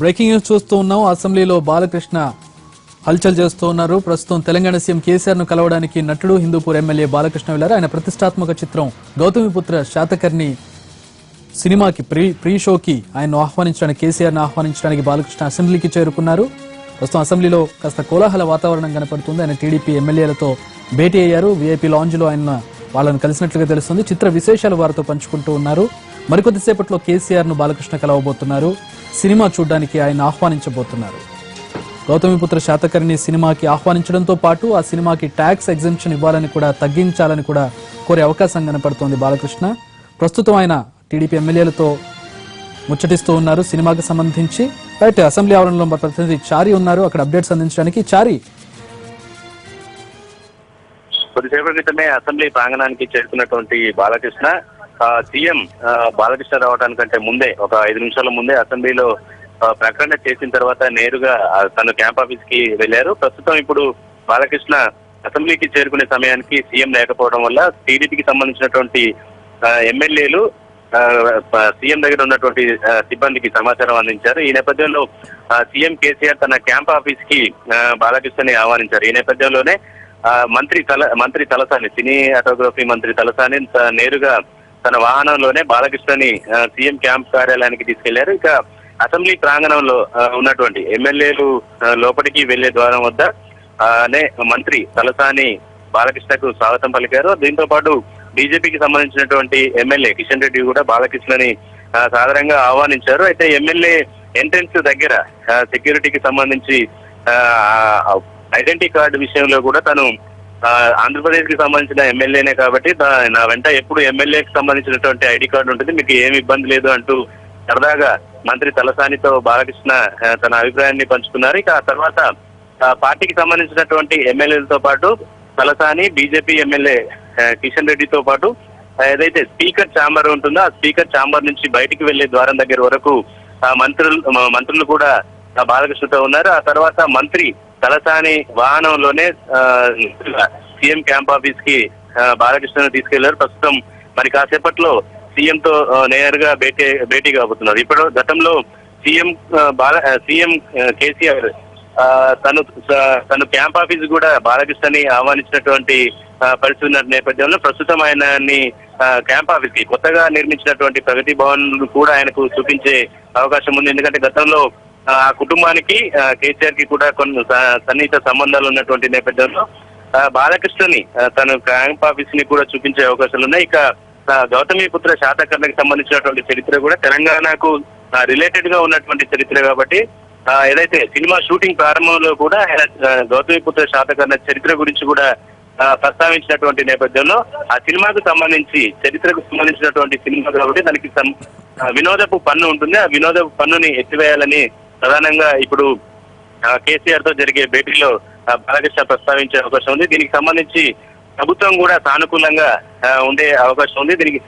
Breaking news చూస్తూ ఉన్నాం. అసెంబ్లీలో బాలకృష్ణ హల్చల్ చేస్తూ ఉన్నారు. ప్రస్తుతం తెలంగాణ సీఎం కేసీఆర్ ను కలవడానికి నటుడు హిందూపూర్ ఎమ్మెల్యే బాలకృష్ణ వెళ్లారు. ఆయన ప్రతిష్టాత్మక చిత్రం గౌతమిపుత్ర శాతకర్ణి సినిమాకి ప్రీ షోకి ఆయన్ను ఆహ్వానించడానికి, కేసీఆర్ ను ఆహ్వానించడానికి బాలకృష్ణ అసెంబ్లీకి చేరుకున్నారు. ప్రస్తుతం అసెంబ్లీలో కాస్త కోలాహల వాతావరణం కనపడుతుంది. ఆయన టీడీపీ ఎమ్మెల్యేలతో భేటీ అయ్యారు. వీఐపీ లాంజ్ లో ఆయన వాళ్ళని కలిసినట్లుగా తెలుస్తుంది. చిత్ర విశేషాలు వారితో పంచుకుంటూ ఉన్నారు. మరికొద్దిసేపట్లో కేసీఆర్ ను బాలకృష్ణ కలవబోతున్నారు. సినిమా చూడ్డానికి ఆయన ఆహ్వానించబోతున్నారు. గౌతమిపుత్ర శాతకర్ణి సినిమాకి ఆహ్వానించడంతో పాటు ఆ సినిమాకి ట్యాక్స్ ఎగ్జంప్షన్ ఇవ్వాలని కూడా, తగ్గించాలని కూడా కోరే అవకాశం కనపడుతోంది బాలకృష్ణ. ప్రస్తుతం ఆయన టీడీపీ ఎమ్మెల్యేలతో ముచ్చటిస్తూ ఉన్నారు సినిమాకి సంబంధించి. రైట్, అసెంబ్లీ ఆవరణలో ప్రతినిధి చారి ఉన్నారు అక్కడ అప్డేట్స్ అందించడానికి. చారి, కొద్దిసేపటి క్రితమే అసెంబ్లీ ప్రాంగణానికి చేరుకున్నటువంటి బాలకృష్ణ సీఎం బాలకృష్ణ రావడానికంటే ముందే, ఒక 5 నిమిషాల ముందే అసెంబ్లీలో ప్రకటన చేసిన తర్వాత నేరుగా తన క్యాంప్ ఆఫీస్ కి వెళ్లారు. ప్రస్తుతం ఇప్పుడు బాలకృష్ణ అసెంబ్లీకి చేరుకునే సమయానికి సీఎం లేకపోవడం వల్ల టీడీపీకి సంబంధించినటువంటి ఎమ్మెల్యేలు సీఎం దగ్గర ఉన్నటువంటి సిబ్బందికి సమాచారం అందించారు. ఈ నేపథ్యంలో సీఎం కేసీఆర్ తన క్యాంప్ ఆఫీస్ కి బాలకృష్ణని ఆహ్వానించారు. ఈ నేపథ్యంలోనే మంత్రి తలసాని, సినీ ఆటోగ్రఫీ మంత్రి తలసాని నేరుగా తన వాహనంలోనే బాలకృష్ణని సీఎం క్యాంప్ కార్యాలయానికి తీసుకెళ్లారు. ఇక అసెంబ్లీ ప్రాంగణంలో ఉన్నటువంటి ఎమ్మెల్యేలు లోపలికి వెళ్లే ద్వారం వద్ద మంత్రి తలసాని బాలకృష్ణకు స్వాగతం పలికారు. దీంతో పాటు బీజేపీకి సంబంధించినటువంటి ఎమ్మెల్యే కిషన్ రెడ్డి కూడా బాలకృష్ణని సాదరంగా ఆహ్వానించారు. అయితే ఎమ్మెల్యే ఎంట్రెన్స్ దగ్గర సెక్యూరిటీకి సంబంధించి ఐడెంటిటీ కార్డు విషయంలో కూడా తను ఆంధ్రప్రదేశ్ కి సంబంధించిన ఎమ్మెల్యేనే కాబట్టి నా వెంట ఎప్పుడు ఎమ్మెల్యేకి సంబంధించినటువంటి ఐడి కార్డు ఉంటుంది, మీకు ఏమి ఇబ్బంది లేదు అంటూ సరదాగా మంత్రి తలసానితో బాలకృష్ణ తన అభిప్రాయాన్ని పంచుకున్నారు. ఇక ఆ తర్వాత పార్టీకి సంబంధించినటువంటి ఎమ్మెల్యేలతో పాటు తలసాని, బీజేపీ ఎమ్మెల్యే కిషన్ రెడ్డితో పాటు ఏదైతే స్పీకర్ ఛాంబర్ ఉంటుందో ఆ స్పీకర్ ఛాంబర్ నుంచి బయటికి వెళ్లే ద్వారం దగ్గర వరకు మంత్రులు కూడా బాలకృష్ణతో ఉన్నారు. ఆ తర్వాత మంత్రి తలసాని వాహనంలోనే సీఎం క్యాంప్ ఆఫీస్ కి బాలకృష్ణను తీసుకెళ్లారు. ప్రస్తుతం మరి కాసేపట్లో సీఎం తో నేరుగా భేటీ కాబోతున్నారు. ఇప్పుడు గతంలో సీఎం కేసీఆర్ తను క్యాంప్ ఆఫీస్ కూడా బాలకృష్ణని ఆహ్వానించినటువంటి పరిస్థితి ఉన్న నేపథ్యంలో ప్రస్తుతం ఆయనని క్యాంప్ ఆఫీస్ కి కొత్తగా నిర్మించినటువంటి ప్రగతి భవన్ కూడా ఆయనకు చూపించే అవకాశం ఉంది. ఎందుకంటే గతంలో ఆ కుటుంబానికి కేసీఆర్ కి కూడా కొన్ని సన్నిహిత సంబంధాలు ఉన్నటువంటి నేపథ్యంలో బాలకృష్ణని తన క్యాంప్ ఆఫీస్ ని కూడా చూపించే అవకాశాలు ఉన్నాయి. ఇక గౌతమిపుత్ర శాతకర్ణికి సంబంధించినటువంటి చరిత్ర కూడా తెలంగాణకు రిలేటెడ్ గా ఉన్నటువంటి చరిత్ర కాబట్టి ఏదైతే సినిమా షూటింగ్ ప్రారంభంలో కూడా గౌతమిపుత్ర శాతకర్ణ చరిత్ర గురించి కూడా ప్రస్తావించినటువంటి నేపథ్యంలో ఆ సినిమాకు సంబంధించి, చరిత్రకు సంబంధించినటువంటి సినిమా కాబట్టి దానికి వినోదపు పన్ను ఉంటుంది. ఆ వినోదపు పన్నుని ఎత్తివేయాలని ప్రధానంగా ఇప్పుడు కేసీఆర్ తో జరిగే భేటీలో బాలకృష్ణ ప్రస్తావించే అవకాశం ఉంది. దీనికి సంబంధించి ప్రభుత్వం కూడా సానుకూలంగా ఉండే అవకాశం ఉంది. దీనికి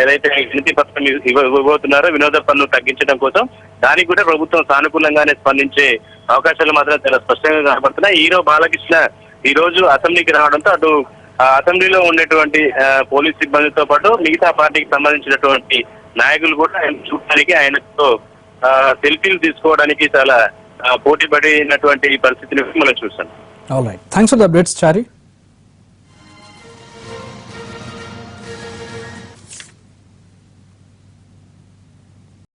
ఏదైతే వినతి పత్రం ఇవ్వబోతున్నారో వినోద పన్ను తగ్గించడం కోసం, దానికి కూడా ప్రభుత్వం సానుకూలంగానే స్పందించే అవకాశాలు మాత్రం చాలా స్పష్టంగా కనబడుతున్నాయి. హీరో బాలకృష్ణ ఈ రోజు అసెంబ్లీకి రావడంతో అటు అసెంబ్లీలో ఉండేటువంటి పోలీస్ సిబ్బందితో పాటు మిగతా పార్టీకి సంబంధించినటువంటి నాయకులు కూడా ఆయన చూడడానికి, ఆయనతో సెల్ఫీలు తీసుకోవడానికి చాలా పోటీ పడినటువంటి పరిస్థితిని మనం చూస్తాం. All right, thanks for the updates Chari.